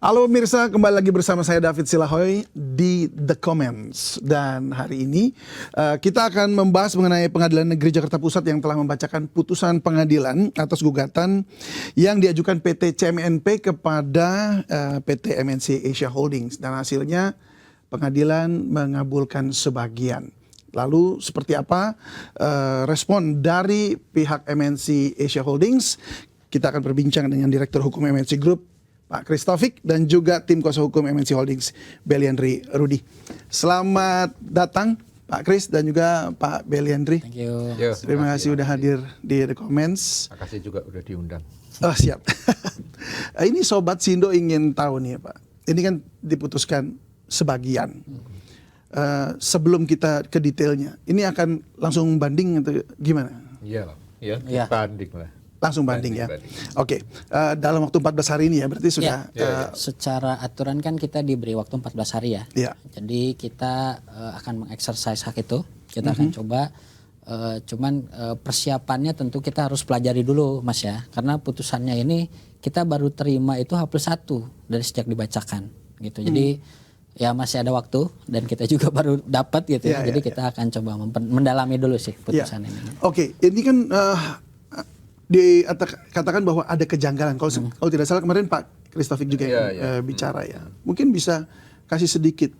Halo pemirsa, kembali lagi bersama saya David Silahoy di The Comments. Dan hari ini kita akan membahas mengenai Pengadilan Negeri Jakarta Pusat yang telah membacakan putusan pengadilan atas gugatan yang diajukan PT CMNP kepada PT MNC Asia Holdings. Dan hasilnya pengadilan mengabulkan sebagian. Lalu seperti apa respon dari pihak MNC Asia Holdings? Kita akan berbincang dengan Direktur Hukum MNC Group, Pak Kris Taufik, dan juga tim kuasa hukum MNC Holdings, Beliandri Rudi. Selamat datang Pak Kris dan juga Pak Beliandri. Thank you. Terima kasih sudah hadir di The Comments. Terima kasih juga udah diundang. Oh siap. Ini Sobat Sindo ingin tahu nih Pak. Ini kan diputuskan sebagian. Sebelum kita ke detailnya, ini akan langsung banding atau gimana? Iya, Iya. banding lah. Langsung banding ya. Oke. Dalam waktu 14 hari ini ya, berarti sudah. Secara aturan kan kita diberi waktu 14 hari ya. Iya. Jadi kita akan mengeksersis hak itu. Kita akan coba. Cuman persiapannya tentu kita harus pelajari dulu Mas ya. Karena putusannya ini kita baru terima itu H+1 dari sejak dibacakan gitu. Jadi ya masih ada waktu dan kita juga baru dapat gitu ya. Jadi kita akan coba mendalami dulu sih putusan ini. Oke, ini kan katakan bahwa ada kejanggalan. Kalau tidak salah kemarin Pak Kris Taufik juga yang bicara ya. Mungkin bisa kasih sedikit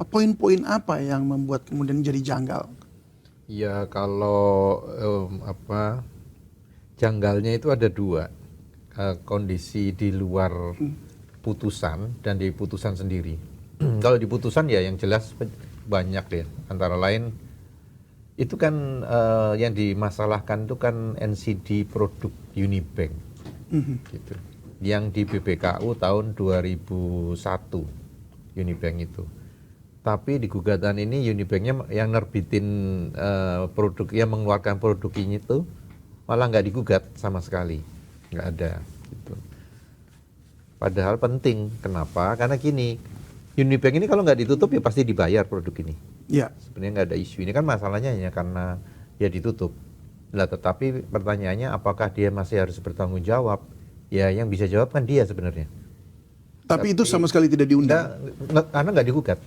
poin-poin apa yang membuat kemudian jadi janggal? Ya kalau janggalnya itu ada dua, kondisi di luar putusan dan di putusan sendiri. Kalau di putusan ya yang jelas banyak ya, antara lain itu kan yang dimasalahkan itu kan NCD produk Unibank, gitu. Yang di BPKU tahun 2001 Unibank itu. Tapi di gugatan ini Unibanknya yang nerbitin produk, yang mengeluarkan produk ini itu malah nggak digugat sama sekali, nggak ada. Gitu. Padahal penting, kenapa? Karena gini, Unibank ini kalau nggak ditutup ya pasti dibayar produk ini. Ya. Sebenarnya nggak ada isu ini kan, masalahnya hanya karena ya ditutup. Nah, tetapi pertanyaannya apakah dia masih harus bertanggung jawab? Ya yang bisa jawab kan dia sebenarnya. Tapi itu sama sekali tidak diundang. Karena nggak digugat.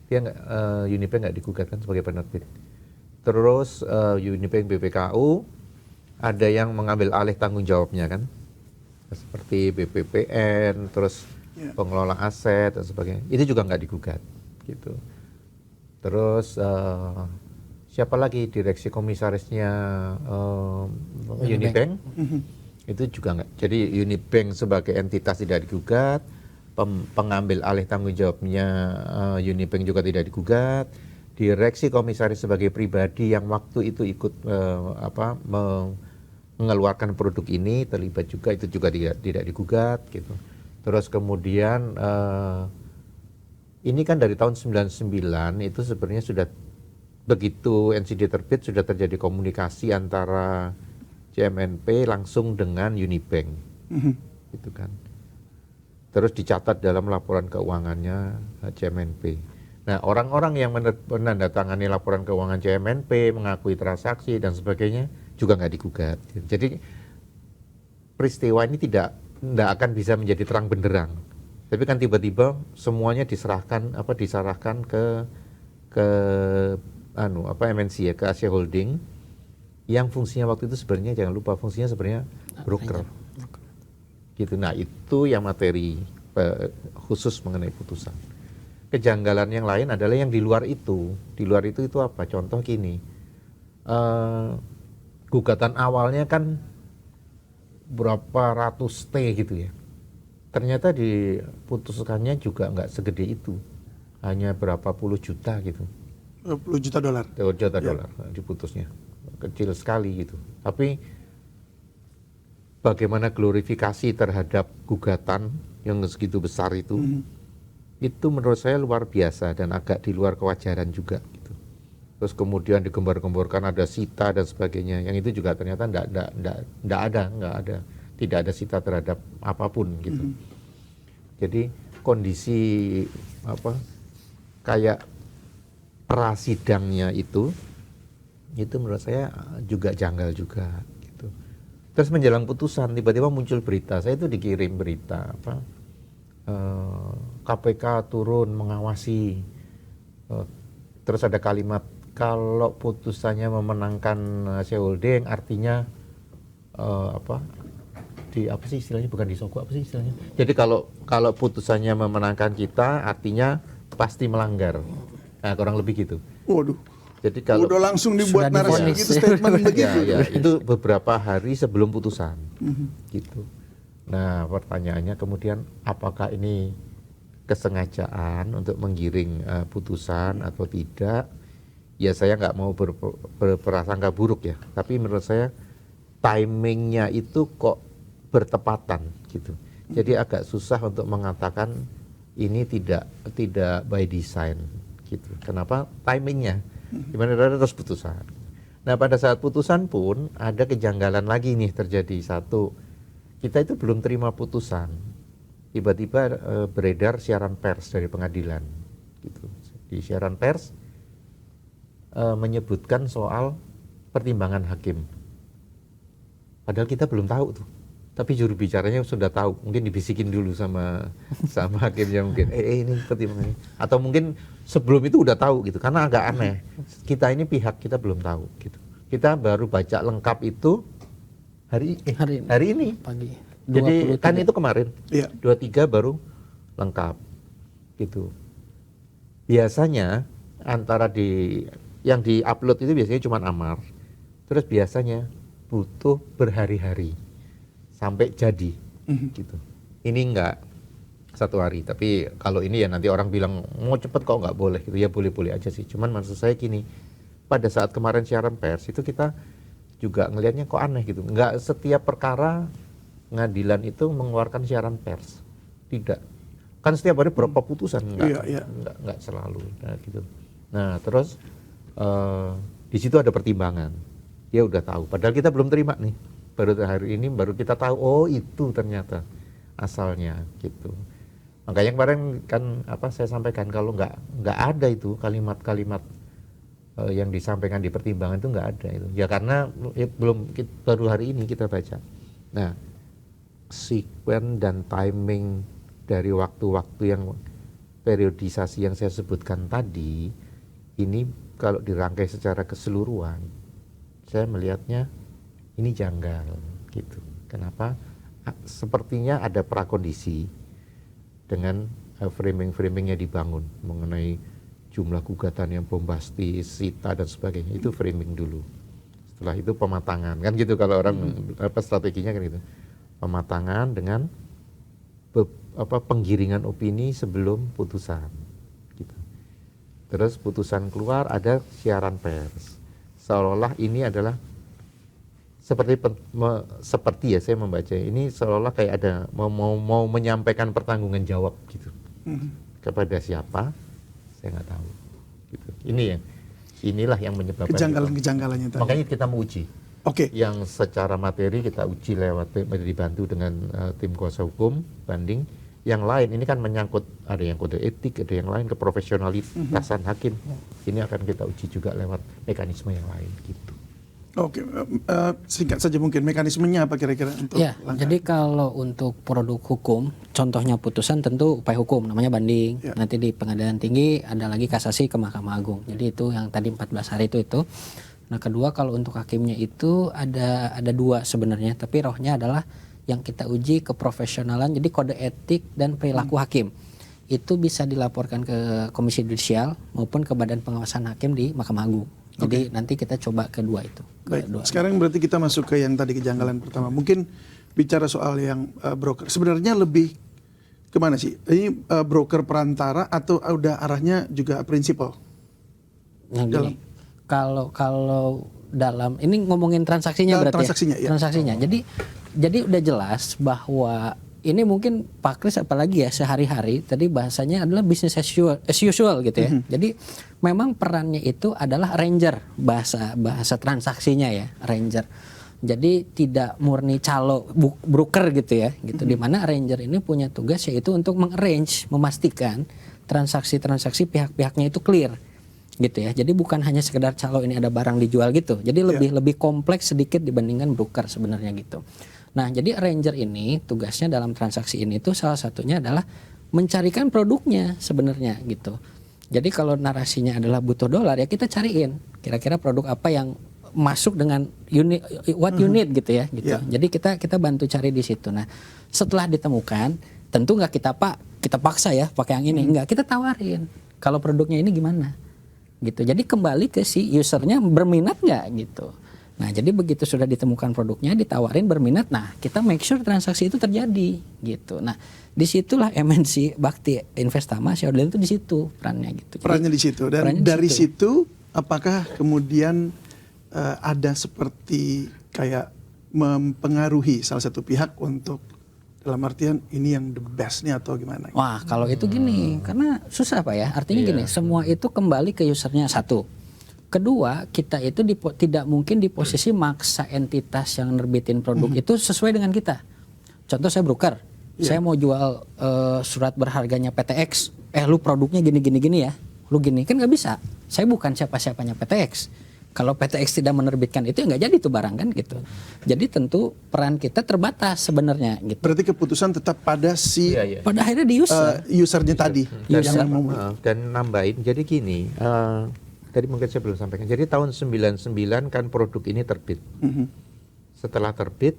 Dia nggak, Unibank nggak digugat kan sebagai penerbit. Terus Unibank BPKU ada yang mengambil alih tanggung jawabnya kan, seperti BPPN, terus pengelola aset dan sebagainya. Itu juga nggak digugat, gitu. Terus siapa lagi direksi komisarisnya Unibank? Itu juga nggak. Jadi Unibank sebagai entitas tidak digugat, pengambil alih tanggung jawabnya Unibank juga tidak digugat, direksi komisaris sebagai pribadi yang waktu itu ikut mengeluarkan produk ini terlibat juga, itu juga tidak digugat, gitu. Terus kemudian ini kan dari tahun 99 itu sebenarnya sudah begitu NCD terbit sudah terjadi komunikasi antara CMNP langsung dengan Unibank, gitu kan. Terus dicatat dalam laporan keuangannya CMNP. Nah, orang-orang yang menandatangani laporan keuangan CMNP, mengakui transaksi dan sebagainya juga nggak digugat. Jadi peristiwa ini tidak akan bisa menjadi terang benderang. Tapi kan tiba-tiba semuanya diserahkan ke MNC ya, ke Asia Holding, yang fungsinya waktu itu sebenarnya jangan lupa fungsinya sebenarnya broker. Gitu. Nah, itu yang materi khusus mengenai putusan. Kejanggalan yang lain adalah yang di luar itu. Di luar itu apa? Contoh gini. Gugatan awalnya kan berapa ratus T gitu ya. Ternyata diputuskannya juga nggak segede itu, hanya berapa puluh juta gitu. 20 juta dolar. Dolar diputusnya, kecil sekali gitu. Tapi bagaimana glorifikasi terhadap gugatan yang segitu besar itu menurut saya luar biasa dan agak di luar kewajaran juga gitu. Terus kemudian digembar-gemborkan ada sita dan sebagainya, yang itu juga ternyata nggak ada. Tidak ada sita terhadap apapun gitu. Jadi kondisi kayak prasidangnya itu menurut saya juga janggal juga gitu. Terus menjelang putusan tiba-tiba muncul berita, saya itu dikirim berita KPK turun mengawasi. Terus ada kalimat kalau putusannya memenangkan shareholding artinya apa sih istilahnya, bukan disogok, apa sih istilahnya? Jadi kalau putusannya memenangkan kita artinya pasti melanggar. Nah, kurang lebih gitu. Waduh. Jadi kalau udah langsung dibuat sudah narasi divonis. gitu, statement begitu. ya, itu beberapa hari sebelum putusan. Gitu. Nah, pertanyaannya kemudian apakah ini kesengajaan untuk menggiring putusan atau tidak? Ya saya nggak mau berprasangka buruk ya, tapi menurut saya timingnya itu kok bertepatan gitu. Jadi agak susah untuk mengatakan ini tidak by design gitu. Kenapa? Timingnya. Gimana terus putusan. Nah, pada saat putusan pun ada kejanggalan lagi nih terjadi. Satu, kita itu belum terima putusan. Tiba-tiba beredar siaran pers dari pengadilan gitu. Di siaran pers menyebutkan soal pertimbangan hakim. Padahal kita belum tahu tuh. Tapi juru bicaranya sudah tahu. Mungkin dibisikin dulu sama hakimnya mungkin. Ini pertimbangannya. Atau mungkin sebelum itu udah tahu gitu. Karena agak aneh. Kita ini pihak kita belum tahu gitu. Kita baru baca lengkap itu hari ini. Pagi. Jadi kan itu kemarin. Iya. 23 baru lengkap gitu. Biasanya antara yang di-upload itu biasanya cuma amar. Terus biasanya butuh berhari-hari sampai jadi gitu. Ini enggak 1 hari, tapi kalau ini ya nanti orang bilang mau cepet kok nggak boleh gitu. Ya boleh-boleh aja sih. Cuman maksud saya gini, pada saat kemarin siaran pers itu kita juga ngelihatnya kok aneh gitu. Nggak setiap perkara pengadilan itu mengeluarkan siaran pers. Tidak. Kan setiap hari berapa putusan? Enggak selalu. Nah, gitu. Nah, terus di situ ada pertimbangan. Dia udah tahu. Padahal kita belum terima nih. Baru hari ini baru kita tahu, oh itu ternyata asalnya gitu. Makanya kemarin kan saya sampaikan kalau nggak ada itu kalimat-kalimat yang disampaikan di pertimbangan itu nggak ada itu. Ya karena baru hari ini kita baca. Nah, sekuen dan timing dari waktu-waktu yang periodisasi yang saya sebutkan tadi ini kalau dirangkai secara keseluruhan saya melihatnya ini janggal gitu. Kenapa? Sepertinya ada prakondisi dengan framing-framingnya dibangun mengenai jumlah gugatan yang bombastis, sita dan sebagainya. Itu framing dulu. Setelah itu pematangan kan gitu kalau orang strateginya kan gitu. Pematangan dengan penggiringan opini sebelum putusan gitu. Terus putusan keluar ada siaran pers. Seolah-olah ini adalah seperti ya saya membaca ini seolah-olah kayak ada mau menyampaikan pertanggungan jawab gitu. Kepada siapa? Saya nggak tahu. Gitu. Inilah yang menyebabkan kejanggalan-kejanggalannya tadi. Makanya kita mau uji. Oke. Yang secara materi kita uji lewat dibantu dengan tim kuasa hukum banding. Yang lain ini kan menyangkut ada yang kode etik, ada yang lain keprofesionalitasan hakim. Ini akan kita uji juga lewat mekanisme yang lain gitu. Oke, singkat saja mungkin mekanismenya apa kira-kira untuk Ya, langkah? jadi kalau untuk produk hukum, contohnya putusan tentu upaya hukum namanya banding. Ya. Nanti di pengadilan tinggi ada lagi kasasi ke Mahkamah Agung. Jadi itu yang tadi 14 hari itu. Nah, kedua kalau untuk hakimnya itu ada 2 sebenarnya, tapi rohnya adalah yang kita uji keprofesionalan. Jadi kode etik dan perilaku hakim. Itu bisa dilaporkan ke Komisi Yudisial maupun ke Badan Pengawasan Hakim di Mahkamah Agung. Jadi nanti kita coba kedua itu. Baik, sekarang berarti kita masuk ke yang tadi kejanggalan pertama. Mungkin bicara soal yang broker. Sebenarnya lebih kemana sih? Ini broker perantara atau udah arahnya juga prinsipal? Nah, gini, kalau dalam ini ngomongin transaksinya berarti transaksinya, ya. Transaksinya. Jadi udah jelas bahwa ini mungkin Pak Kris apalagi ya sehari-hari tadi bahasanya adalah business as usual gitu ya. Jadi memang perannya itu adalah ranger bahasa transaksinya ya, ranger. Jadi tidak murni calo broker gitu ya, gitu. Di mana ranger ini punya tugas yaitu untuk mengarrange, memastikan transaksi-transaksi pihak-pihaknya itu clear. Gitu ya. Jadi bukan hanya sekedar calo ini ada barang dijual gitu. Jadi lebih kompleks sedikit dibandingkan broker sebenarnya gitu. Nah, jadi arranger ini tugasnya dalam transaksi ini tuh salah satunya adalah mencarikan produknya sebenarnya gitu. Jadi kalau narasinya adalah butuh dolar, ya kita cariin kira-kira produk apa yang masuk dengan what you need gitu ya gitu. Yeah. Jadi kita bantu cari di situ. Nah, setelah ditemukan, tentu nggak kita paksa ya pakai yang ini, enggak, kita tawarin kalau produknya ini gimana gitu. Jadi kembali ke si usernya berminat nggak gitu. Nah, jadi begitu sudah ditemukan produknya, ditawarin berminat, nah kita make sure transaksi itu terjadi gitu. Nah, disitulah MNC Bakti Investama Shareholder itu di situ perannya gitu. Perannya di situ, dan perannya di dari situ. situ apakah kemudian ada seperti kayak mempengaruhi salah satu pihak untuk dalam artian ini yang the best nih atau gimana? Wah, kalau itu gini, karena susah Pak ya. Artinya Iya. gini, semua itu kembali ke usernya satu. Kedua, kita itu tidak mungkin di posisi maksa entitas yang nerbitin produk itu sesuai dengan kita. Contoh saya broker, saya mau jual surat berharganya PTX. Lu produknya gini ya, lu gini, kan nggak bisa. Saya bukan siapa-siapanya PTX. Kalau PTX tidak menerbitkan itu ya nggak jadi tuh barang kan gitu. Jadi tentu peran kita terbatas sebenarnya gitu. Berarti keputusan tetap pada si Iya, iya. Pada akhirnya di user. usernya tadi Dan, yang mau. dan nambahin, jadi gini, tadi mungkin saya belum sampaikan. Jadi tahun 99 kan produk ini terbit. Setelah terbit,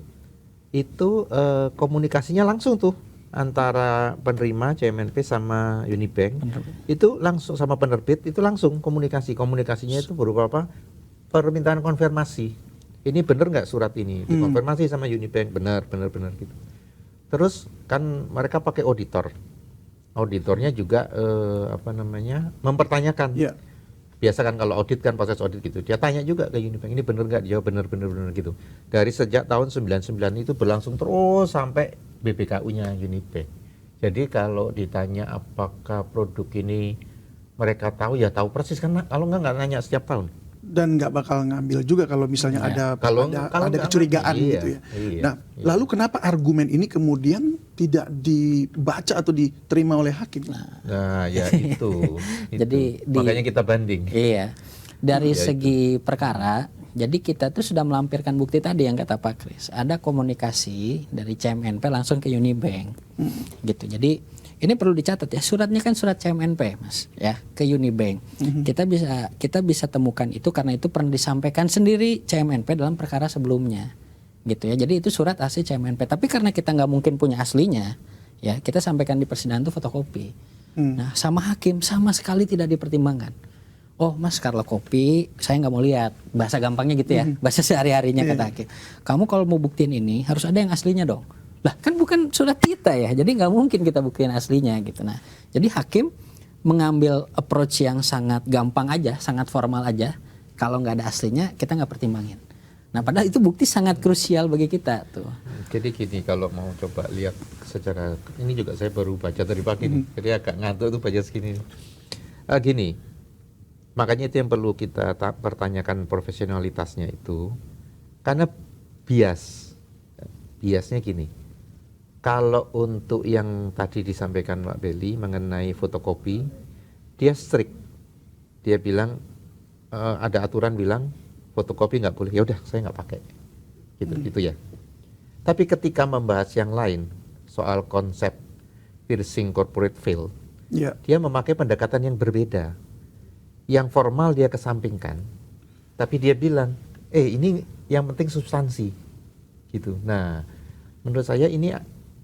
itu komunikasinya langsung tuh antara penerima CMNP sama Unibank. Itu langsung sama penerbit, itu langsung komunikasinya itu berupa apa? Permintaan konfirmasi. Ini benar nggak surat ini? Dikonfirmasi sama Unibank, benar gitu. Terus kan mereka pakai auditor. Auditornya juga mempertanyakan. Iya. Biasa kan kalau audit kan proses audit gitu. Dia tanya juga ke Unibank, ini benar nggak? Dia benar gitu. Dari sejak tahun 99 itu berlangsung terus sampai BPKU-nya Unibank. Jadi kalau ditanya apakah produk ini mereka tahu, ya tahu persis kan. Kalau nggak nanya setiap tahun. Dan nggak bakal ngambil juga kalau misalnya ada Kalau ada nggak kecurigaan ngambil, gitu ya. iya. Nah, lalu kenapa argumen ini kemudian tidak dibaca atau diterima oleh hakim? Nah, ya itu. Jadi makanya kita banding. Iya. Dari Ya, segi perkara, jadi kita tuh sudah melampirkan bukti tadi yang kata Pak Kris. Ada komunikasi dari CMNP langsung ke Unibank. Gitu. Jadi ini perlu dicatat ya, suratnya kan surat CMNP Mas ya ke Unibank. Kita bisa temukan itu karena itu pernah disampaikan sendiri CMNP dalam perkara sebelumnya. Gitu ya. Jadi itu surat asli CMNP. Tapi karena kita nggak mungkin punya aslinya, ya kita sampaikan di persidangan itu fotokopi. Nah, sama hakim sama sekali tidak dipertimbangkan. Oh Mas, kalau kopi saya nggak mau lihat. Bahasa gampangnya gitu ya, bahasa sehari-harinya kata hakim. Kamu kalau mau buktiin ini harus ada yang aslinya dong. Lah kan bukan surat kita ya, jadi nggak mungkin kita buktiin aslinya gitu. Nah, jadi hakim mengambil approach yang sangat gampang aja, sangat formal aja. Kalau nggak ada aslinya kita nggak pertimbangin. Nah, padahal itu bukti sangat krusial bagi kita tuh. Jadi gini, kalau mau coba lihat secara, ini juga saya baru baca dari pagi nih, jadi agak ngantuk tuh baca segini. Gini, makanya itu yang perlu kita pertanyakan profesionalitasnya itu, karena biasnya gini. Kalau untuk yang tadi disampaikan Mbak Beli mengenai fotokopi, dia strict. Dia bilang ada aturan bilang fotokopi nggak boleh. Ya udah, saya nggak pakai. Gitu ya. Tapi ketika membahas yang lain soal konsep piercing corporate veil, dia memakai pendekatan yang berbeda. Yang formal dia kesampingkan, tapi dia bilang, ini yang penting substansi, gitu. Nah, menurut saya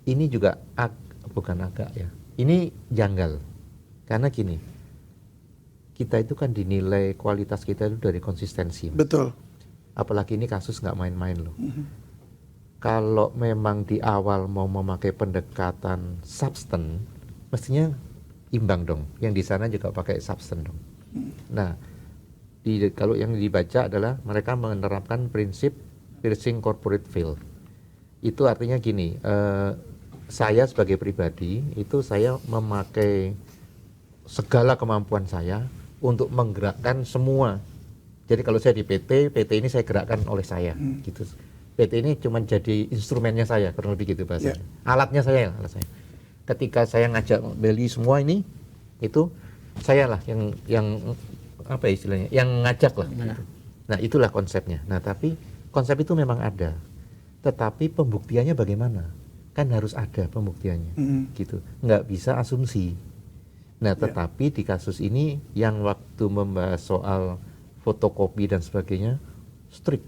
ini juga bukan agak ya. Ini janggal. Karena gini, kita itu kan dinilai kualitas kita itu dari konsistensi. Betul. Apalagi ini kasus nggak main-main loh. Kalau memang di awal mau memakai pendekatan substan, mestinya imbang dong. Yang di sana juga pakai substan dong. Nah, kalau yang dibaca adalah mereka menerapkan prinsip piercing corporate veil. Itu artinya gini, saya sebagai pribadi itu saya memakai segala kemampuan saya untuk menggerakkan semua. Jadi kalau saya di PT ini saya gerakkan oleh saya, gitu. PT ini cuma jadi instrumennya saya, kurang lebih gitu bahasanya. Alat saya. Ketika saya ngajak beli semua ini, itu saya lah yang apa istilahnya, yang ngajak lah. Gitu. Nah, itulah konsepnya. Nah, tapi konsep itu memang ada. Tetapi pembuktiannya bagaimana? kan harus ada pembuktiannya, gitu. Nggak bisa asumsi. Nah, tetapi di kasus ini yang waktu membahas soal fotokopi dan sebagainya, strict.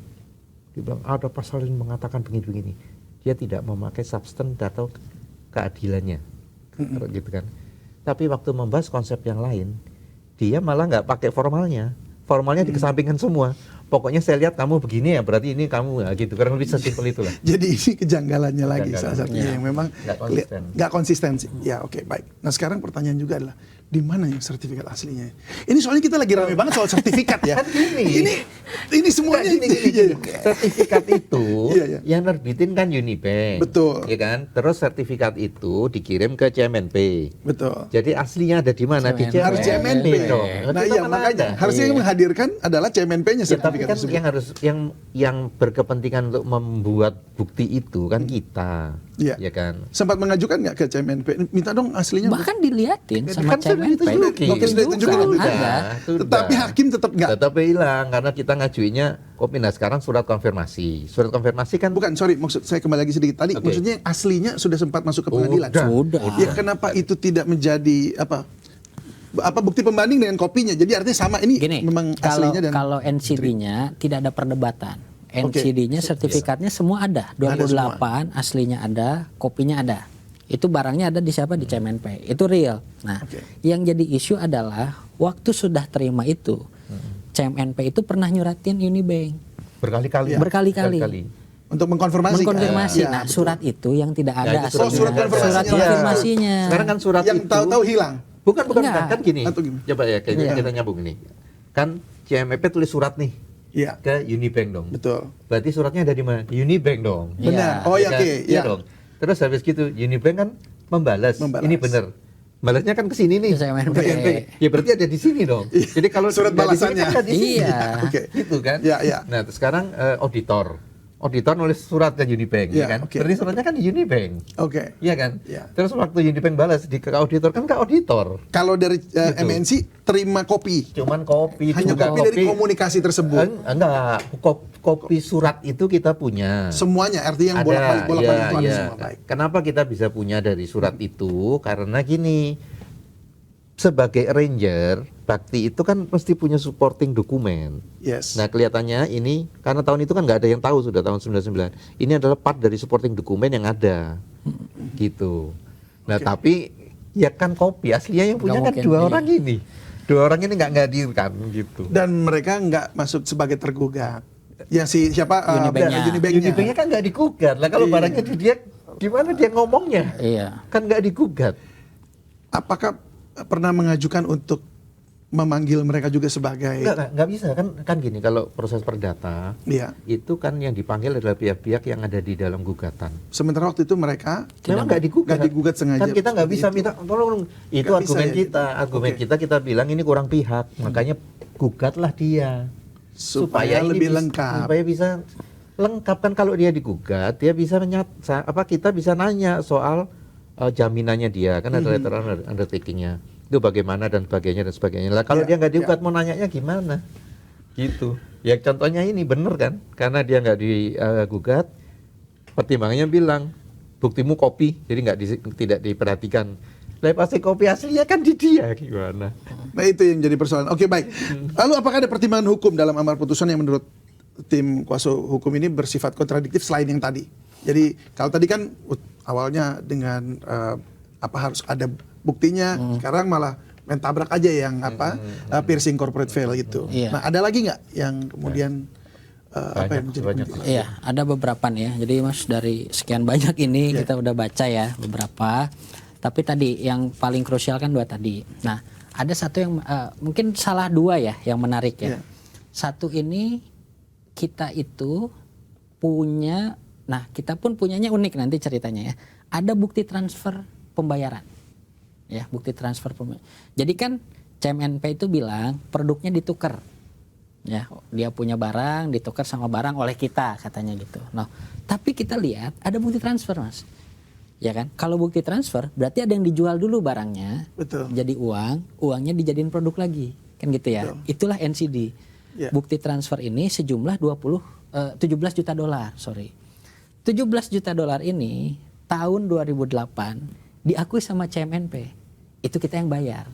Dia bilang ada pasal yang mengatakan begini-begini. Dia tidak memakai substan atau keadilannya, gitu kan. Tapi waktu membahas konsep yang lain, dia malah nggak pakai formalnya. Formalnya dikesampingkan semua. Pokoknya saya lihat kamu begini ya, berarti ini kamu, gitu. Karena lebih sesimpel itulah. Jadi ini kejanggalannya lagi Kejanggalan. salah satunya yang memang nggak konsistensi. Ya oke, baik. Nah sekarang pertanyaan juga adalah di mana yang sertifikat aslinya? Ini soalnya kita lagi rame banget soal sertifikat ya. Kan gini. Ini semuanya Gini. Sertifikat itu Iya. yang nerbitin kan Unibank. Betul. Ya kan? Terus sertifikat itu dikirim ke CMNP. Betul. Jadi aslinya ada di mana? Di CMNP. Harus CMNP dong. Nah Itu iya mana makanya ada? harusnya yang menghadirkan adalah CMNP-nya Ya, tapi sertifikat kan tersebut. yang harus yang berkepentingan untuk membuat bukti itu kan kita. Iya. Ya kan? Sempat mengajukan nggak ke CMNP? Minta dong aslinya. Bahkan diliatin sama Kan sudah CMNP. ditunjukin. Oke, sudah ditunjukin. Ada. Tetapi hakim tetap nggak. Tetap hilang karena kita ngajuinnya kopi. Nah sekarang surat konfirmasi. Surat konfirmasi kan Bukan, sorry, maksud saya kembali lagi sedikit tadi. Oke. Maksudnya yang aslinya sudah sempat masuk ke pengadilan. Sudah. Ya kenapa itu tidak menjadi apa bukti pembanding dengan kopinya? Jadi artinya sama ini Gini, memang kalau aslinya dan kalau NCD-nya tidak ada perdebatan. Oke. NCD-nya sertifikatnya semua ada. 28 aslinya ada, kopinya ada. Itu barangnya ada di siapa? Di CMNP. Itu real. Nah, Oke. yang jadi isu adalah waktu sudah terima itu, CMNP itu pernah nyuratin Unibank berkali-kali. Berkali-kali. untuk mengkonfirmasi. mengkonfirmasi. Ya, Nah, betul. surat itu yang tidak ada Ya, itu aslinya. surat konfirmasinya. Surat konfirmasinya. Sekarang kan surat yang itu tahu-tahu hilang. bukan Enggak. kan gini. Atau gimana? Coba ya kita nyambung ini. Kan CMNP tulis surat nih Iya, ke Unibank dong. betul. Berarti suratnya ada di mana? Di Unibank dong. Iya. Benar. Oh ya, kan? oke, Iya ya. dong. Terus habis gitu Unibank kan membalas. Membalas. Ini benar. Balasnya kan ke sini nih. Ke CMNP. Ya berarti ada di sini dong. Jadi kalau Surat nggak di sini balasannya. kan nggak di sini. Iya. Oke. Gitu kan. Iya, iya. Nah, terus sekarang auditor nulis surat ke Unibank, Iya, ya kan? oke. Berarti suratnya kan di Unibank. Oke. Iya kan? Iya. Terus waktu Unibank balas ke auditor kan ke auditor. Kalau dari MNC terima kopi. Cuman kopi Hanya juga kopi dari komunikasi tersebut. Enggak, kopi surat itu kita punya. Semuanya artinya yang Ada, bolak-balik itu ada ya. semua. Baik. Kenapa kita bisa punya dari surat itu? Karena gini, sebagai arranger, Bakti itu kan mesti punya supporting dokumen. Yes. Nah kelihatannya ini, karena tahun itu kan nggak ada yang tahu sudah tahun 99. Ini adalah part dari supporting dokumen yang ada. Gitu. Nah tapi, ya kan kopi, aslinya yang punya Nggak kan mungkin, dua iya. orang ini. Dua orang ini nggak ngadirkan gitu. Dan mereka nggak masuk sebagai tergugat. Yang siapa? Unibanknya. Unibanknya. Unibanknya kan nggak digugat. Lah kalau Iya. barangnya di dia, gimana dia ngomongnya? Iya. Kan nggak digugat. Apakah pernah mengajukan untuk memanggil mereka juga sebagai Nggak bisa kan gini kalau proses perdata Iya. itu kan yang dipanggil adalah pihak-pihak yang ada di dalam gugatan. Sementara waktu itu mereka Memang nggak digugat. nggak digugat sengaja. Kan kita nggak bisa Seperti minta tolong. Itu Nggak bisa argumen ya, kita. gitu. Argumen Oke. kita bilang ini kurang pihak. Makanya gugatlah dia supaya ini lebih bisa- lengkap. Supaya bisa lengkap kan kalau dia digugat dia bisa kita bisa nanya soal jaminannya dia kan ada letter undertaking-nya. Itu bagaimana dan sebagainya. Lah kalau Ya, dia nggak digugat mau nanyanya gimana? Gitu. Ya contohnya ini bener kan? Karena dia nggak digugat, pertimbangannya bilang buktimu kopi, jadi tidak diperhatikan. Lah pasti kopi aslinya kan di dia gimana? Nah itu yang jadi persoalan. Oke baik. Lalu apakah ada pertimbangan hukum dalam amar putusan yang menurut tim kuasa hukum ini bersifat kontradiktif selain yang tadi? Jadi kalau tadi kan awalnya dengan harus ada buktinya, sekarang malah main tabrak aja yang piercing corporate veil itu. Iya. Nah ada lagi nggak yang kemudian yang menjadi banyak. penting? Iya, ada beberapa nih ya. Jadi Mas dari sekian banyak ini kita udah baca ya beberapa. Tapi tadi yang paling krusial kan dua tadi. Nah, ada satu yang mungkin salah dua ya yang menarik ya. Iya. Satu ini kita itu punya, nah kita pun punyanya unik nanti ceritanya ya. Ada bukti transfer pembayaran. Ya, bukti transfer pembayaran. Jadi kan CMNP itu bilang produknya ditukar. Ya, dia punya barang ditukar sama barang oleh kita katanya gitu. Nah, tapi kita lihat ada bukti transfer, Mas. Ya kan? Kalau bukti transfer berarti ada yang dijual dulu barangnya. Betul. Jadi uangnya dijadiin produk lagi. Kan gitu ya. Betul. Itulah NCD. Ya. Bukti transfer ini sejumlah $17 juta, sorry. $17 juta ini tahun 2008 diakui sama CMNP. Itu kita yang bayar.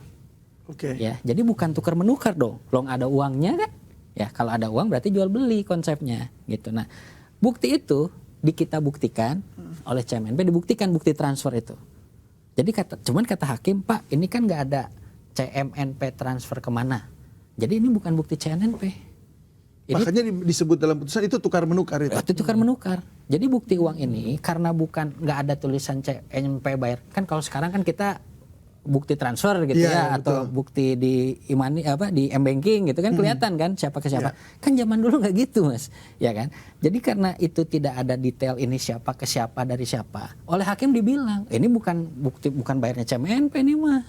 Oke. Ya, jadi bukan tukar menukar dong. Long ada uangnya kan? Ya, kalau ada uang berarti jual beli konsepnya gitu. Nah, bukti itu kita buktikan oleh CMNP, dibuktikan bukti transfer itu. Jadi cuman kata hakim, Pak, ini kan nggak ada CMNP transfer kemana. Jadi ini bukan bukti CMNP. Ini Makanya disebut dalam putusan itu tukar menukar itu. itu tukar menukar. Jadi bukti uang ini karena nggak ada tulisan CMNP bayar. Kan kalau sekarang kan kita bukti transfer gitu Iya, ya, atau betul. bukti di di m-banking gitu kan kelihatan kan siapa ke siapa. Kan zaman dulu nggak gitu, Mas. Ya kan? Jadi karena itu tidak ada detail ini siapa ke siapa dari siapa. Oleh hakim dibilang, ini bukan bukti, bukan bayarnya CMNP ini mah.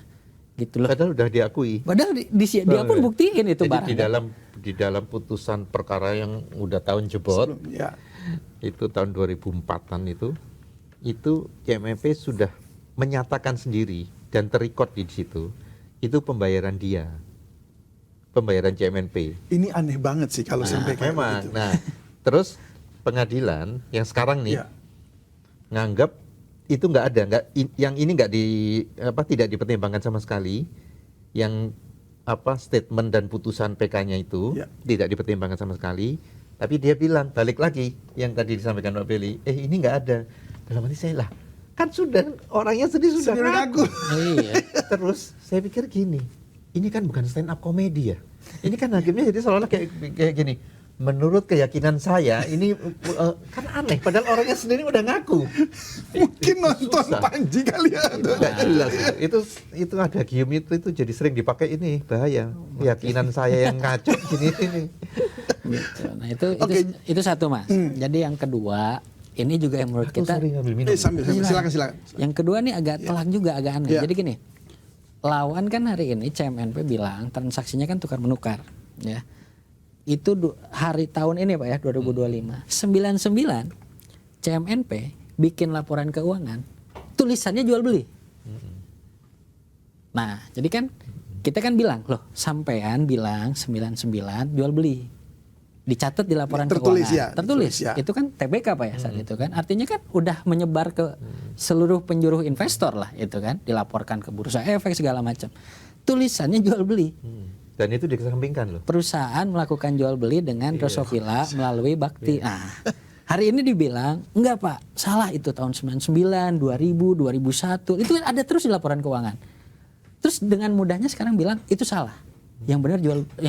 Gitu loh. Padahal udah diakui. Padahal dia pun buktiin itu Jadi barang. di dalam putusan perkara yang udah tahun jebot, Ya. itu tahun 2004-an itu CMNP sudah menyatakan sendiri dan terrecord di situ, itu pembayaran dia, pembayaran CMNP. Ini aneh banget sih kalau sampai kayak Memang. gitu. Nah, terus pengadilan yang sekarang nih Iya. nganggap itu nggak ada, yang ini nggak tidak dipertimbangkan sama sekali, yang statement dan putusan PK-nya itu Iya. tidak dipertimbangkan sama sekali. Tapi dia bilang balik lagi yang tadi disampaikan Pak Beli, ini nggak ada. Dalam hati saya lah, kan sudah orangnya sendiri sudah Sendiri ngaku. Iya. Terus saya pikir gini, ini kan bukan stand up komedi ya. Ini kan hakimnya jadi seolah-olah kayak gini. Menurut keyakinan saya ini kan aneh. Padahal orangnya sendiri udah ngaku. Mungkin nonton susah. Panji kali ya. Itu nggak jelas. Itu ada gium itu jadi sering dipakai, ini bahaya. Keyakinan saya yang ngaco gini ini. Gitu. Nah Oke. itu satu, Mas. Jadi yang kedua ini juga yang menurut Aku kita sering ngambil minum. Sambil silakan. yang kedua nih agak telak juga, agak aneh. Ya. Jadi gini, lawan kan hari ini CMNP bilang transaksinya kan tukar menukar, ya. Itu hari tahun ini Pak ya 2025. 99 CMNP bikin laporan keuangan, tulisannya jual beli. Nah, jadi kan kita kan bilang, loh, sampean bilang 99 jual beli. Dicatat di laporan Tertulis, keuangan. ya, Tertulis. ya. Itu kan TBK Pak ya saat itu kan. Artinya kan udah menyebar ke seluruh penjuru investor lah itu kan, dilaporkan ke bursa efek segala macam. Tulisannya jual beli. Dan itu dikesampingkan loh. Perusahaan melakukan jual beli dengan Drosophila melalui Bakti. Nah, hari ini dibilang enggak Pak, salah itu tahun 99, 2000, 2001. Itu kan ada terus di laporan keuangan. Terus dengan mudahnya sekarang bilang itu salah. Yang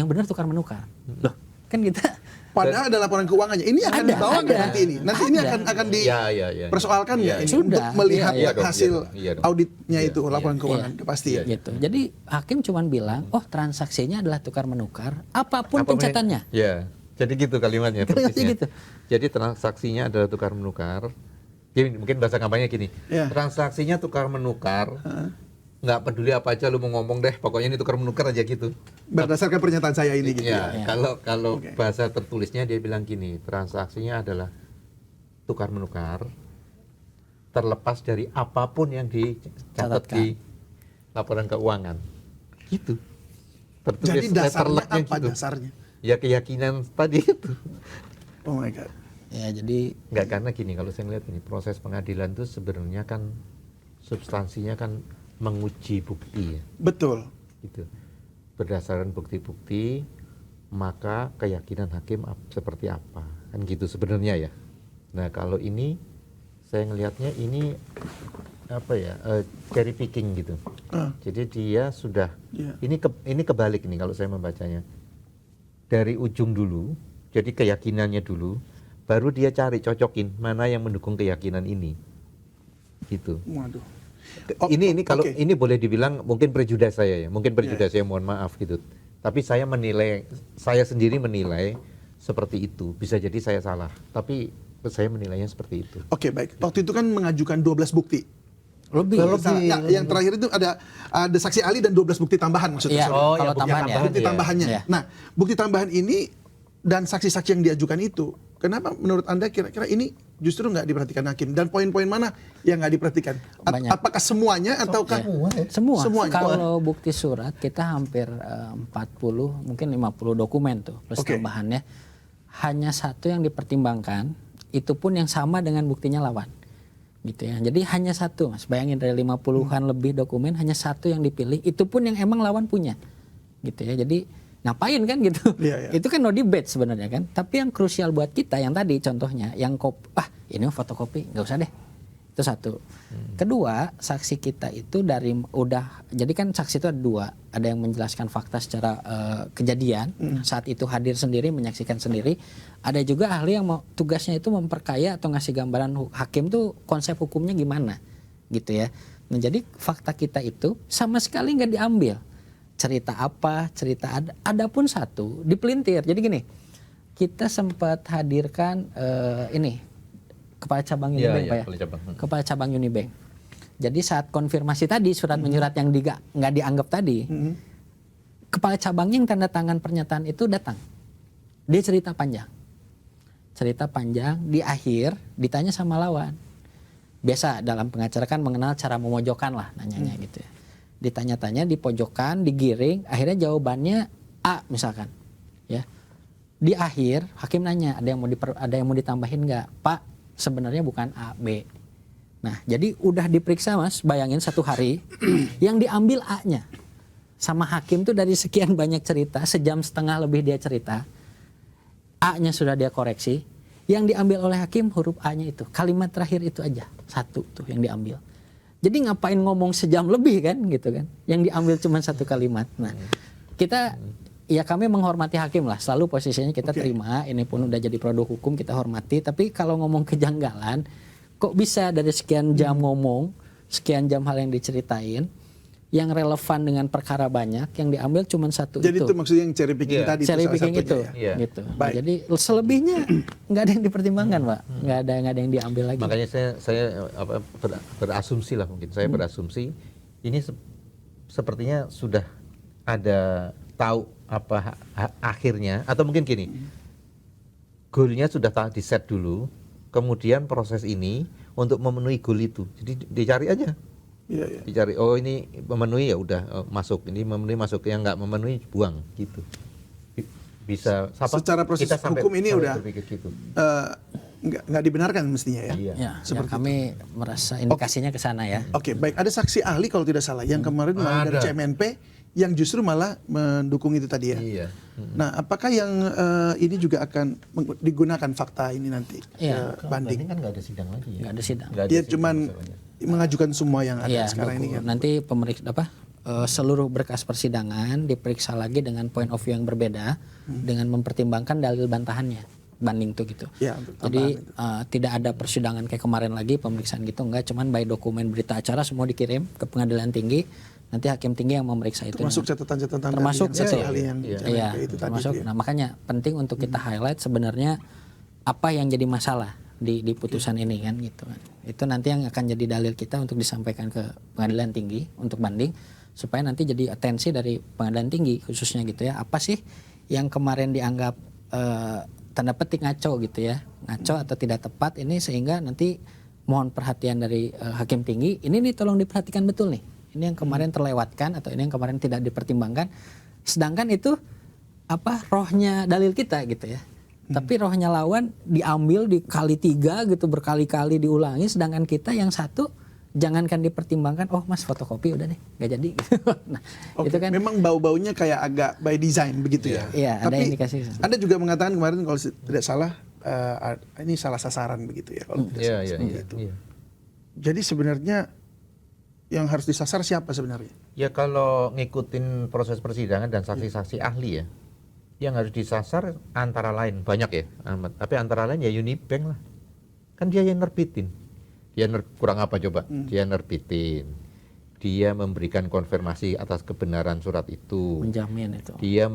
benar tukar menukar. Loh, kan kita Padahal ada laporan keuangannya. Ini akan dibawa nggak ada. nanti ini? Nanti ini akan Ya. dipersoalkan nggak ini Sudah. untuk melihat Iya dong, hasil iya dong. auditnya Iya, itu laporan keuangan Iya. pasti ya. gitu. Jadi hakim cuman bilang, oh transaksinya adalah tukar menukar, apapun Apa pencatannya. Ya, jadi gitu kalimatnya Kalimatnya persisnya. gitu. Jadi transaksinya adalah tukar menukar. Gini, mungkin bahasa kampanye gini. Ya. Transaksinya tukar menukar. Nggak peduli apa aja lu mau ngomong deh, pokoknya ini tukar menukar aja gitu. Berdasarkan pernyataan saya ini gitu Ya, ya. kalau Oke. bahasa tertulisnya dia bilang gini, transaksinya adalah tukar menukar terlepas dari apapun yang dicatat Catatkan. di laporan keuangan. Gitu. Tertulis Jadi dasarnya letterlucknya apa gitu. dasarnya? Ya keyakinan tadi itu. Oh my god. Ya, jadi Enggak, karena gini, kalau saya lihat ini proses pengadilan itu sebenarnya kan substansinya kan menguji bukti ya, Betul. gitu. Berdasarkan bukti-bukti maka keyakinan hakim seperti apa, kan gitu sebenarnya ya. Nah kalau ini saya ngelihatnya ini apa ya, cherry picking gitu. Jadi dia sudah Iya. ini kebalik nih kalau saya membacanya, dari ujung dulu, jadi keyakinannya dulu, baru dia cari cocokin mana yang mendukung keyakinan ini, gitu. Waduh. Ini kalau oke. ini boleh dibilang mungkin prejudice saya ya, mungkin prejudice saya, mohon maaf gitu. Tapi saya sendiri menilai seperti itu. Bisa jadi saya salah, tapi saya menilainya seperti itu. Oke, baik. Waktu itu kan mengajukan 12 bukti. lebih. Nah, yang terakhir itu ada saksi ahli dan 12 bukti tambahan maksudnya. Iya, sorry. Oh, ya, kalau bukti tambahan ya. tambahan. Bukti Iya. tambahannya. Iya. Nah, bukti tambahan ini dan saksi-saksi yang diajukan itu, kenapa menurut Anda kira-kira ini justru nggak diperhatikan hakim? Dan poin-poin mana yang nggak diperhatikan? Banyak. Apakah semuanya ataukah Semua. Semuanya. Kalau bukti surat kita hampir 40 mungkin 50 dokumen tuh plus Oke. tambahannya. Hanya satu yang dipertimbangkan, itu pun yang sama dengan buktinya lawan. gitu ya. Jadi hanya satu, Mas. Bayangin dari 50-an lebih dokumen hanya satu yang dipilih, itu pun yang emang lawan punya. Gitu ya. Jadi ngapain kan gitu. Iya, iya. Itu kan no debate sebenarnya kan. Tapi yang krusial buat kita yang tadi contohnya yang ini fotokopi nggak usah deh. Itu satu. Kedua, saksi kita itu jadi kan saksi itu ada dua, ada yang menjelaskan fakta secara kejadian saat itu hadir sendiri menyaksikan sendiri, ada juga ahli yang tugasnya itu memperkaya atau ngasih gambaran hakim tuh konsep hukumnya gimana gitu ya. Nah jadi fakta kita itu sama sekali nggak diambil, cerita ada pun satu dipelintir. Jadi gini, kita sempat hadirkan Kepala Cabang Unibank Pak ya? Kepala Cabang Unibank. Jadi saat konfirmasi tadi surat menyurat yang nggak dianggap tadi, Kepala Cabangnya yang tanda tangan pernyataan itu datang. Dia cerita panjang, di akhir ditanya sama lawan. Biasa dalam pengacara kan mengenal cara memojokkan lah nanyanya gitu ya. Ditanya-tanya, dipojokkan, digiring, akhirnya jawabannya A misalkan. Ya. Di akhir hakim nanya, ada yang mau ditambahin nggak? Pak, sebenarnya bukan A, B. Nah, jadi udah diperiksa Mas, bayangin satu hari yang diambil A-nya. Sama hakim tuh dari sekian banyak cerita, sejam setengah lebih dia cerita, A-nya sudah dia koreksi, yang diambil oleh hakim huruf A-nya itu. Kalimat terakhir itu aja, satu tuh yang diambil. Jadi ngapain ngomong sejam lebih kan gitu kan. Yang diambil cuma satu kalimat. Nah, kami menghormati hakim lah, selalu posisinya kita terima, ini pun udah jadi produk hukum kita hormati, tapi kalau ngomong kejanggalan, kok bisa dari sekian jam ngomong, sekian jam hal yang diceritain, yang relevan dengan perkara banyak, yang diambil cuma satu itu. Jadi itu maksudnya yang cherry picking tadi. Cherry picking itu, ya? gitu. Nah, jadi selebihnya nggak ada yang dipertimbangkan Pak, nggak ada yang diambil lagi. Makanya saya berasumsi lah mungkin, saya berasumsi ini sepertinya sudah ada tahu apa akhirnya, atau mungkin gini, goalnya sudah di-set dulu, kemudian proses ini untuk memenuhi goal itu, jadi dicari aja, dicari, oh ini memenuhi ya udah masuk, ini memenuhi masuk, yang nggak memenuhi buang gitu. Bisa secara proses kita hukum ini udah gitu. nggak dibenarkan mestinya ya. Ya, kami merasa indikasinya ke sana ya. Oke, baik. Ada saksi ahli kalau tidak salah yang kemarin dari CMNP yang justru malah mendukung itu tadi ya. Iya. Nah, apakah yang ini juga akan digunakan fakta ini nanti banding? Kan nggak ada sidang lagi ya. Nggak ada sidang. Dia cuman mengajukan semua yang ada sekarang ini kan. Nanti seluruh berkas persidangan diperiksa lagi dengan point of view yang berbeda dengan mempertimbangkan dalil bantahannya, banding tuh gitu. Ya, jadi tidak ada persidangan kayak kemarin lagi pemeriksaan gitu, enggak, cuman by dokumen berita acara semua dikirim ke pengadilan tinggi, nanti hakim tinggi yang memeriksa itu. Termasuk catatan-catatan termasuk ahli yang itu termasuk. Nah makanya penting untuk kita highlight sebenarnya apa yang jadi masalah di putusan ini kan gitu kan. Itu nanti yang akan jadi dalil kita untuk disampaikan ke pengadilan tinggi untuk banding, supaya nanti jadi atensi dari pengadilan tinggi khususnya gitu ya, apa sih yang kemarin dianggap tanda petik ngaco gitu ya, ngaco atau tidak tepat ini, sehingga nanti mohon perhatian dari hakim tinggi, ini nih tolong diperhatikan betul nih, ini yang kemarin terlewatkan atau ini yang kemarin tidak dipertimbangkan, sedangkan itu rohnya dalil kita gitu ya. Tapi rohnya lawan diambil dikali 3 gitu, berkali-kali diulangi, sedangkan kita yang satu jangankan dipertimbangkan, oh mas fotokopi udah deh nggak jadi gitu. Nah, itu kan memang bau-baunya kayak agak by design begitu ya. Iya, ada tapi indikasi. Anda juga mengatakan kemarin kalau tidak salah ini salah sasaran begitu ya kalau tidak salah seperti itu. Jadi sebenarnya yang harus disasar siapa sebenarnya? Ya kalau ngikutin proses persidangan dan saksi-saksi ahli ya, yang harus disasar antara lain banyak ya, Ahmad. Tapi antara lain ya Unibank lah, kan dia yang nerbitin. Dia kurang apa coba? Dia nerbitin, dia memberikan konfirmasi atas kebenaran surat itu, menjamin itu, dia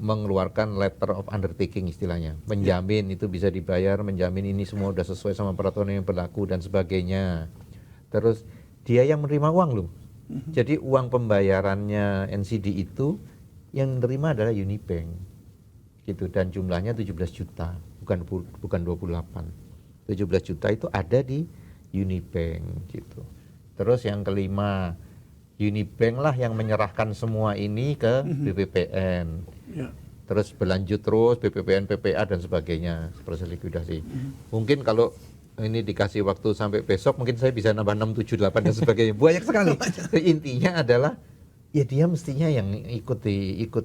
mengeluarkan letter of undertaking istilahnya, menjamin itu bisa dibayar, menjamin ini semua sudah sesuai sama peraturan yang berlaku dan sebagainya. Terus dia yang menerima uang loh, jadi uang pembayarannya NCD itu yang menerima adalah Unibank gitu, dan jumlahnya 17 juta, bukan 28. 17 juta itu ada di Unibank gitu. Terus yang kelima, Unibank lah yang menyerahkan semua ini ke BPPN. Terus berlanjut terus BPPN, PPA dan sebagainya, proses likuidasi. Mungkin kalau ini dikasih waktu sampai besok mungkin saya bisa nambah 6, 7, 8 dan sebagainya. Banyak sekali. Intinya adalah ya dia mestinya yang ikut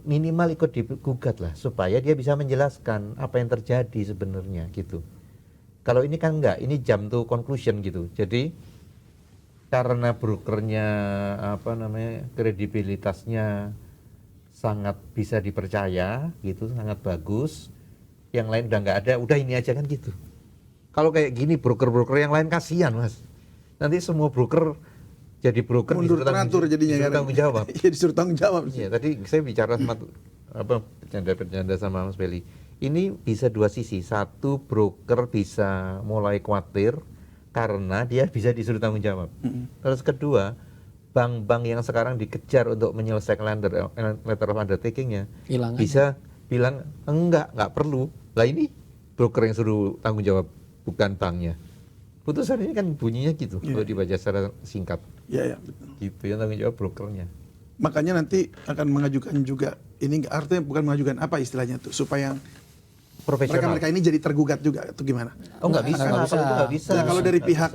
minimal ikut digugat lah supaya dia bisa menjelaskan apa yang terjadi sebenarnya gitu. Kalau ini kan enggak, ini jump to conclusion gitu. Jadi karena brokernya kredibilitasnya sangat bisa dipercaya gitu, sangat bagus. Yang lain udah nggak ada, udah ini aja kan gitu. Kalau kayak gini broker-broker yang lain kasihan Mas. Nanti semua broker jadi broker mundur teratur jadinya disuruh tanggung jawab. Iya, disuruh tanggung jawab. Iya, tadi saya bicara sama bercanda sama Mas Beli. Ini bisa dua sisi. Satu, broker bisa mulai khawatir karena dia bisa disuruh tanggung jawab. Terus kedua, bank-bank yang sekarang dikejar untuk menyelesaikan letter of undertaking-nya bisa bilang enggak perlu. Lah ini broker yang suruh tanggung jawab, bukan banknya. Putusan ini kan bunyinya gitu, kalau dibaca secara singkat. Iya, betul. Gitu yang tanggung jawab brokernya. Makanya nanti akan mengajukan juga, ini artinya bukan mengajukan apa istilahnya tuh, supaya Profesional. mereka ini jadi tergugat juga atau gimana? Oh nggak bisa, kalau itu nggak bisa. Nah, kalau dari pihak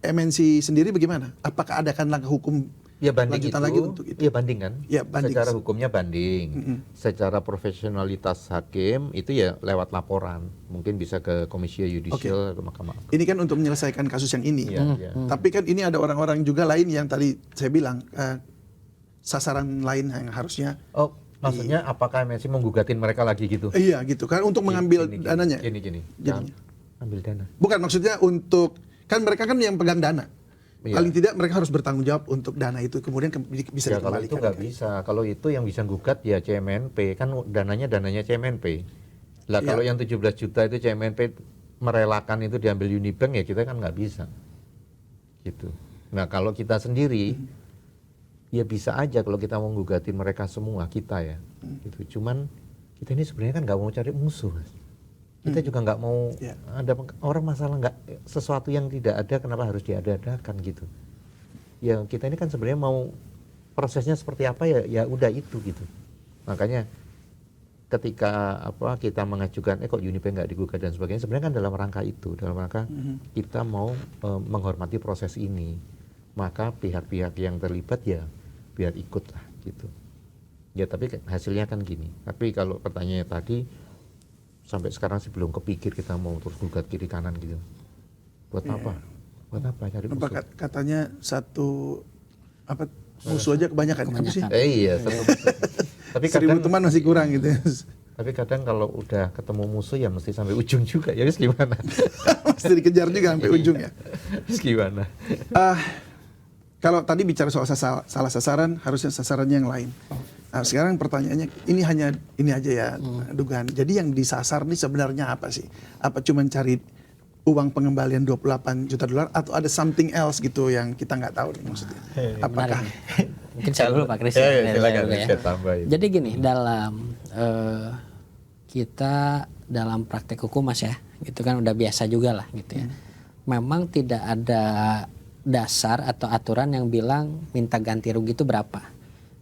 MNC sendiri bagaimana? Apakah ada kan langkah hukum ya banding lanjutan itu, lagi untuk itu? ya banding kan? Ya, banding. Secara hukumnya banding, secara profesionalitas hakim itu ya lewat laporan, mungkin bisa ke Komisi Yudisial atau Mahkamah. Ini kan untuk menyelesaikan kasus yang ini. Iya. Tapi kan ini ada orang-orang juga lain yang tadi saya bilang sasaran lain yang harusnya. Oh, maksudnya apakah MNC menggugatin mereka lagi gitu? Iya gitu kan untuk mengambil dananya. Gini. Jadinya. Ambil dana. Bukan maksudnya untuk kan mereka kan yang pegang dana. Iya. Paling tidak mereka harus bertanggung jawab untuk dana itu kemudian bisa Ya kalau dikembalikan. itu nggak bisa. Kalau itu yang bisa gugat ya CMNP, kan dananya CMNP. Lah kalau yang 17 juta itu CMNP merelakan itu diambil Unibank ya kita kan nggak bisa. Gitu. Nah kalau kita sendiri ya bisa aja kalau kita mau gugatin mereka semua kita ya. Gitu. Cuman kita ini sebenarnya kan nggak mau cari musuh, Mas. Kita juga nggak mau ada orang masalah nggak sesuatu yang tidak ada kenapa harus diada-adakan gitu. Ya kita ini kan sebenarnya mau prosesnya seperti apa ya udah itu gitu. Makanya ketika kita mengajukan kok Unibank nggak digugat dan sebagainya sebenarnya kan dalam rangka itu, dalam rangka kita mau menghormati proses ini. Maka pihak-pihak yang terlibat ya biar ikut lah gitu. Ya tapi hasilnya kan gini. Tapi kalau pertanyaannya tadi sampai sekarang sih belum kepikir kita mau terus gugat kiri kanan gitu. Buat apa? Buat apa cari musuh? Katanya satu musuh aja kebanyakan. Apa sih? Iya, tapi 1000 teman masih kurang gitu. Tapi kadang kalau udah ketemu musuh ya mesti sampai ujung juga. Ya wis gimana? Mesti dikejar juga sampai ujung ya. Wis gimana? Kalau tadi bicara soal salah sasaran, harusnya sasarannya yang lain. Nah, sekarang pertanyaannya, ini aja ya dugaan. Jadi yang disasar ini sebenarnya apa sih? Apa cuma cari uang pengembalian 28 juta dolar atau ada something else gitu yang kita nggak tahu nih maksudnya? Apakah? Mungkin saya dulu Pak Kris. Silakan saya tambahin. Jadi gini, dalam kita dalam praktek hukum Mas ya, gitu kan udah biasa juga lah gitu ya. Memang tidak ada dasar atau aturan yang bilang minta ganti rugi itu berapa.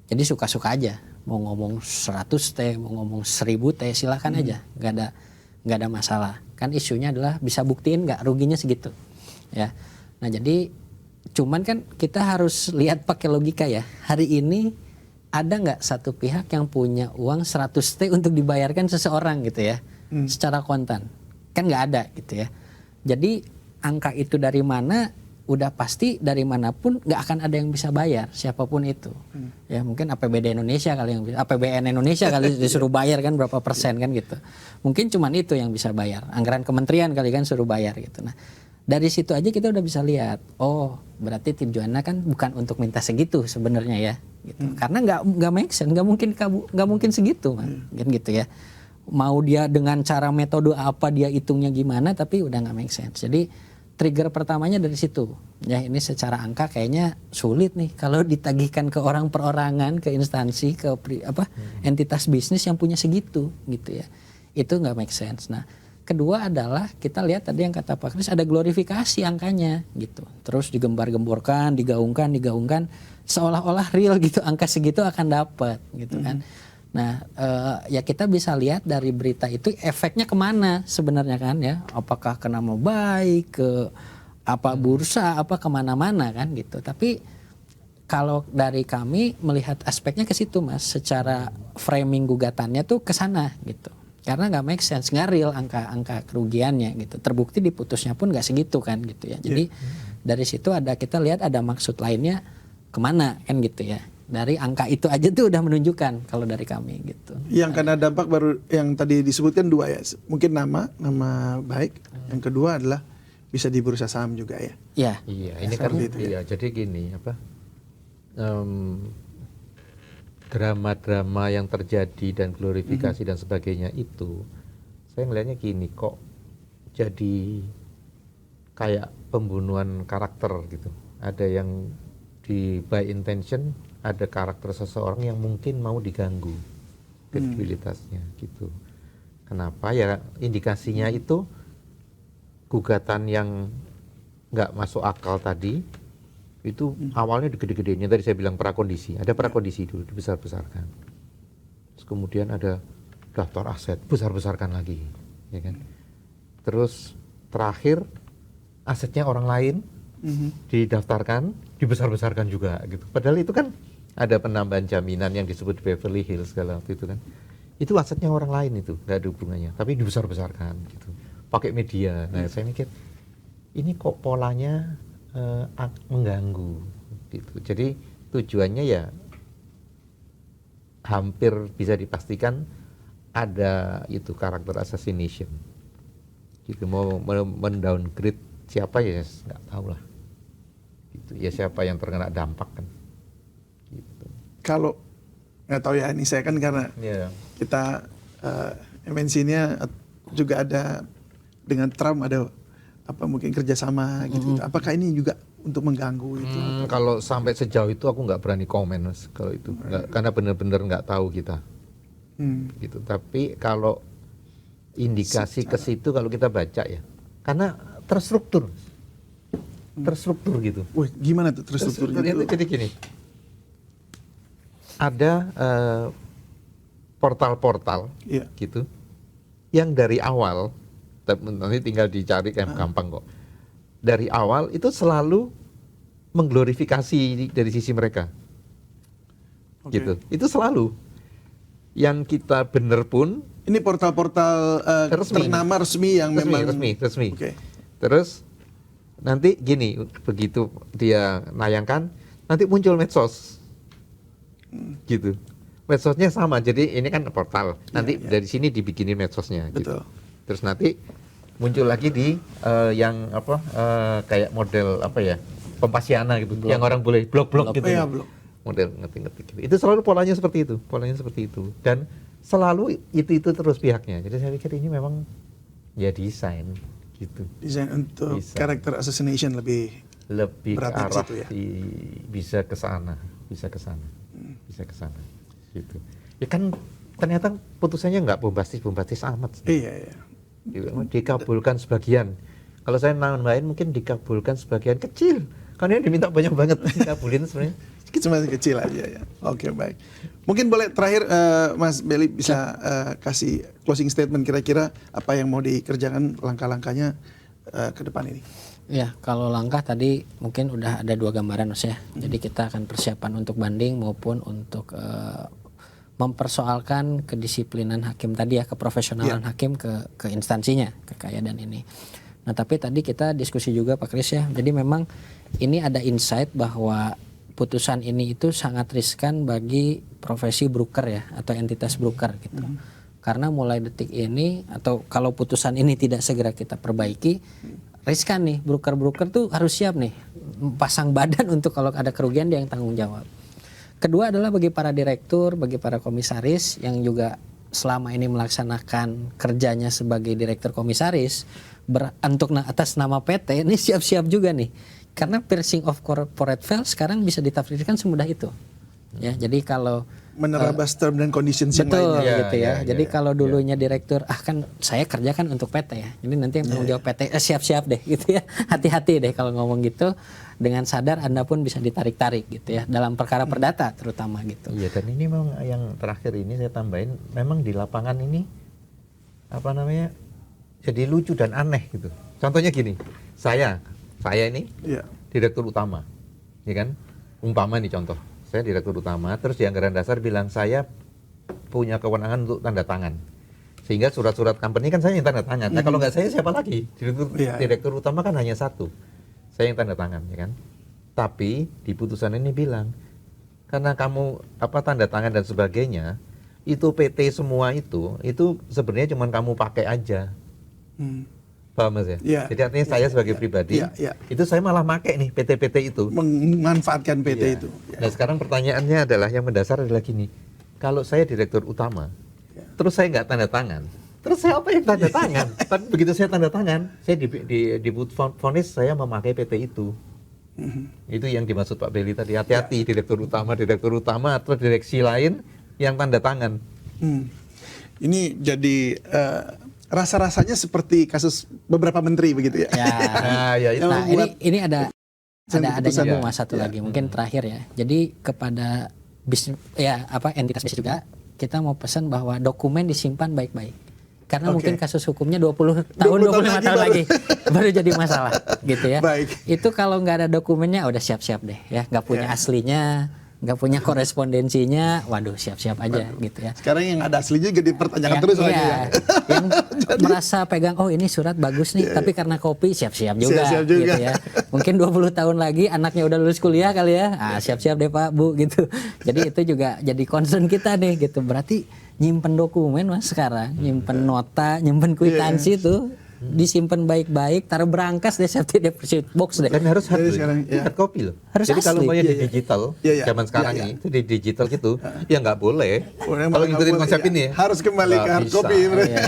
Jadi suka-suka aja, mau ngomong 100 T, mau ngomong 1000 T silahkan aja, nggak ada masalah. Kan isunya adalah bisa buktiin nggak ruginya segitu, ya. Nah jadi cuman kan kita harus lihat pakai logika ya. Hari ini ada nggak satu pihak yang punya uang 100 T untuk dibayarkan seseorang gitu ya, secara kontan? Kan nggak ada gitu ya. Jadi angka itu dari mana? Udah pasti dari manapun nggak akan ada yang bisa bayar siapapun itu. Ya mungkin APBD Indonesia kali yang APBN Indonesia kali disuruh bayar kan berapa persen kan gitu. Mungkin cuman itu yang bisa bayar. Anggaran kementerian kali kan suruh bayar gitu. Nah, dari situ aja kita udah bisa lihat, oh, berarti tujuannya kan bukan untuk minta segitu sebenarnya ya gitu. Karena nggak make sense, nggak mungkin segitu kan gitu ya. Mau dia dengan cara metode apa dia hitungnya gimana tapi udah nggak make sense. Jadi trigger pertamanya dari situ. Ya ini secara angka kayaknya sulit nih kalau ditagihkan ke orang perorangan, ke instansi, ke entitas bisnis yang punya segitu gitu ya. Itu nggak make sense. Nah, kedua adalah kita lihat tadi yang kata Pak Kris ada glorifikasi angkanya gitu. Terus digembar-gemborkan, digaungkan seolah-olah real gitu angka segitu akan dapat gitu kan. Nah, ya kita bisa lihat dari berita itu efeknya kemana sebenarnya kan ya? Apakah ke nama baik, ke apa bursa, apa kemana-mana kan gitu. Tapi kalau dari kami melihat aspeknya ke situ Mas, secara framing gugatannya tuh ke sana gitu. Karena nggak make sense, nggak real angka kerugiannya gitu. Terbukti diputusnya pun nggak segitu kan gitu ya. Jadi dari situ kita lihat ada maksud lainnya kemana kan gitu ya. Dari angka itu aja tuh udah menunjukkan kalau dari kami gitu. Yang kena dampak baru yang tadi disebutkan 2 ya. Mungkin nama baik. Yang kedua adalah bisa di bursa saham juga ya. Iya. Iya, ini kan jadi gini apa? Drama-drama yang terjadi dan glorifikasi dan sebagainya itu, saya melihatnya gini, kok jadi kayak pembunuhan karakter gitu. Ada yang by intention, ada karakter seseorang yang mungkin mau diganggu kredibilitasnya gitu. Kenapa ya? Indikasinya itu gugatan yang nggak masuk akal tadi itu awalnya digede-gedein. Tadi saya bilang prakondisi, ada prakondisi dulu dibesar-besarkan. Terus kemudian ada daftar aset, besar-besarkan lagi, ya kan? Terus terakhir asetnya orang lain didaftarkan, dibesar-besarkan juga gitu. Padahal itu kan ada penambahan jaminan yang disebut Beverly Hills segala waktu itu kan. Itu asetnya orang lain itu, nggak ada hubungannya, tapi dibesar-besarkan gitu. Pakai media. Nah, saya mikir ini kok polanya mengganggu gitu. Jadi tujuannya ya hampir bisa dipastikan ada itu karakter assassination. Gitu, mau mendowngrade siapa ya nggak tahu lah. Gitu. Ya siapa yang terkena dampak kan. Gitu. Kalau nggak tahu ya, ini saya kan karena kita MNC-nya juga ada dengan Trump, ada apa mungkin kerjasama gitu. Apakah ini juga untuk mengganggu itu? Kalau sampai sejauh itu aku nggak berani komen Mas, kalau itu karena benar-benar nggak tahu kita. Gitu. Tapi kalau indikasi ke situ kalau kita baca ya, karena terstruktur gitu. Wah, gimana tuh terstruktur gitu? Jadi gini, ada portal-portal gitu, yang dari awal nanti tinggal dicari kan gampang kok. Dari awal itu selalu mengglorifikasi dari sisi mereka, gitu. Itu selalu. Yang kita bener pun. Ini portal-portal ternama resmi yang memang resmi. Okay. Terus nanti gini, begitu dia nayangkan, nanti muncul medsos, gitu. Medsosnya sama. Jadi ini kan portal. Nanti dari sini dibikinin medsosnya. Betul. Gitu. Terus nanti muncul lagi di yang apa kayak model apa ya, Kompasiana gitu, yang orang boleh blog gitu. Blog. Model ngetik gitu. Itu selalu polanya seperti itu. Dan selalu itu terus pihaknya. Jadi saya pikir ini memang ya desain gitu. Desain untuk karakter assassination lebih ke arah situ, ya? bisa ke sana gitu. Ya kan ternyata putusannya nggak bombastis amat. Iya. Dikabulkan sebagian. Kalau saya nambahin mungkin dikabulkan sebagian kecil. Karena yang diminta banyak banget dikabulin sebenarnya. Cuma kecil aja ya. Oke, baik. Mungkin boleh terakhir Mas Belly bisa kasih closing statement kira-kira apa yang mau dikerjakan langkah-langkahnya ke depan ini. Ya, kalau langkah tadi mungkin udah ada 2 gambaran Mas ya. Jadi kita akan persiapan untuk banding maupun untuk mempersoalkan kedisiplinan hakim tadi ya, keprofesionalan hakim ke instansinya, ke KAYA dan ini. Nah, tapi tadi kita diskusi juga Pak Kris ya. Jadi memang ini ada insight bahwa putusan ini itu sangat riskan bagi profesi broker ya, atau entitas broker gitu. Karena mulai detik ini atau kalau putusan ini tidak segera kita perbaiki, riskan nih, broker-broker tuh harus siap nih pasang badan untuk kalau ada kerugian dia yang tanggung jawab. Kedua adalah bagi para direktur, bagi para komisaris yang juga selama ini melaksanakan kerjanya sebagai direktur komisaris untuk atas nama PT, ini siap-siap juga nih. Karena piercing of corporate veil sekarang bisa ditafsirkan semudah itu. Ya, jadi kalau menerabas term dan conditions yang betul lainnya. gitu ya. Jadi kalau dulunya direktur kan saya kerjakan untuk PT ya. Jadi nanti yang tanggung jawab PT siap-siap deh gitu ya. Hati-hati deh kalau ngomong gitu. dengan sadar Anda pun bisa ditarik-tarik gitu ya dalam perkara perdata terutama gitu. Iya, dan ini memang yang terakhir ini saya tambahin, memang di lapangan ini apa namanya jadi lucu dan aneh gitu. Contohnya gini, saya ini Iya. direktur utama, ya kan? Umpama nih contoh, saya direktur utama, terus di anggaran dasar bilang saya punya kewenangan untuk tanda tangan. Sehingga surat-surat company kan saya yang tanda tangan. Nah kalau nggak saya siapa lagi? Direktur utama kan hanya satu, saya yang tanda tangan, ya kan? Tapi di putusan ini bilang, karena kamu tanda tangan dan sebagainya, itu PT semua itu sebenarnya cuma kamu pakai aja. Paham Mas ya? Ya. Jadi artinya saya sebagai pribadi, itu saya malah pakai nih PT-PT itu. Memanfaatkan PT Iya. itu. Nah sekarang pertanyaannya adalah, yang mendasar adalah gini, kalau saya direktur utama, terus saya nggak tanda tangan, terus saya apa yang tanda tangan? Tapi begitu saya tanda tangan, saya di vonis saya memakai PT itu. Itu yang dimaksud Pak Beli tadi, hati-hati direktur utama atau direksi lain yang tanda tangan. Ini jadi rasa-rasanya seperti kasus beberapa menteri begitu ya. Ya itu. Nah, ini ada keputusan. nyambung Mas satu lagi mungkin terakhir ya. Jadi kepada bisnis entitas bisnis juga kita mau pesan bahwa dokumen disimpan baik-baik. Karena mungkin kasus hukumnya 20 tahun 25 tahun lagi baru jadi masalah gitu ya. Baik. Itu kalau nggak ada dokumennya udah siap-siap deh ya, nggak punya aslinya, nggak punya korespondensinya, waduh siap-siap aja gitu ya. Sekarang yang ada aslinya juga dipertanyakan terus lagi ya. Yang merasa pegang, oh ini surat bagus nih, tapi karena kopi siap-siap juga, Siap-siap juga. gitu ya. Mungkin 20 tahun lagi anaknya udah lulus kuliah kali ya, siap-siap deh Pak Bu gitu. Jadi itu juga jadi concern kita nih gitu. Berarti nyimpen dokumen Mas sekarang, nyimpen nota, nyimpen kwitansi tuh disimpan baik-baik, taruh berangkas deh safety deposit box deh. Dan harus hard copy loh. Harus jadi kalau asli. mau di digital, zaman sekarang ini itu di digital gitu, ya nggak boleh. Kalau ngikutin konsep ini ya, harus kembali ke hard copy.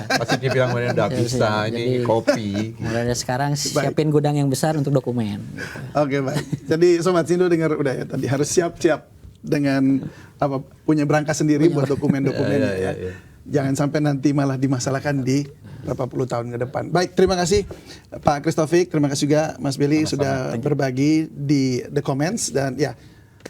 Pasti dibilang mana nggak bisa, ini kopi. Mulai dari sekarang siapin gudang yang besar untuk dokumen. Oke baik. Jadi Sobat Sindo dengar udah ya tadi, harus siap-siap dengan punya berangkas sendiri buat dokumen-dokumennya ya. Jangan sampai nanti malah dimasalahkan di berapa puluh tahun ke depan. Baik, terima kasih Pak Christophic, terima kasih juga Mas Beli sudah berbagi di The Comments, dan ya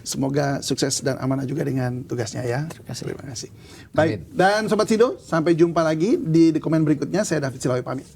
semoga sukses dan amanah juga dengan tugasnya ya. Terima kasih. Baik, dan Sobat Sindo, sampai jumpa lagi di The Comment berikutnya. Saya David Silawi pamit.